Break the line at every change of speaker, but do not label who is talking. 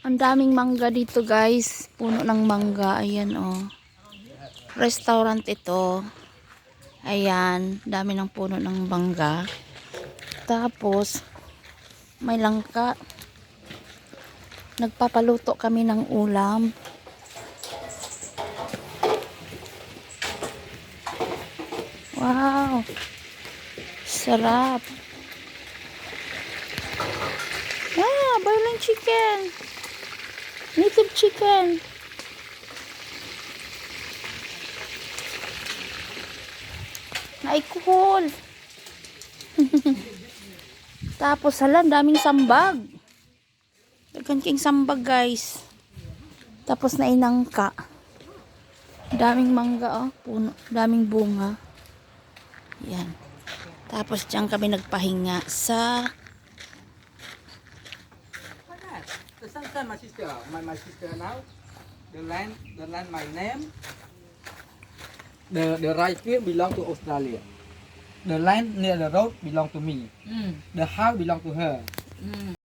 Ang daming mangga dito guys. Puno ng mangga. Ayan oh. Restaurant ito. Ayan. Dami ng puno ng mangga. Tapos, may langka. Nagpapaluto kami ng ulam. Wow. Sarap. Ah, boiling chicken. Native chicken. Naikuhol. Tapos hala, daming sambag. Dagan king sambag guys. Tapos nainangka. Daming mangga oh. Puno. Daming bunga. Yan. Tapos diyan kami nagpahinga sa
Sometimes my sister now, the land my name, the right field belong to Australia. The land near the road belong to me. The house belong to her.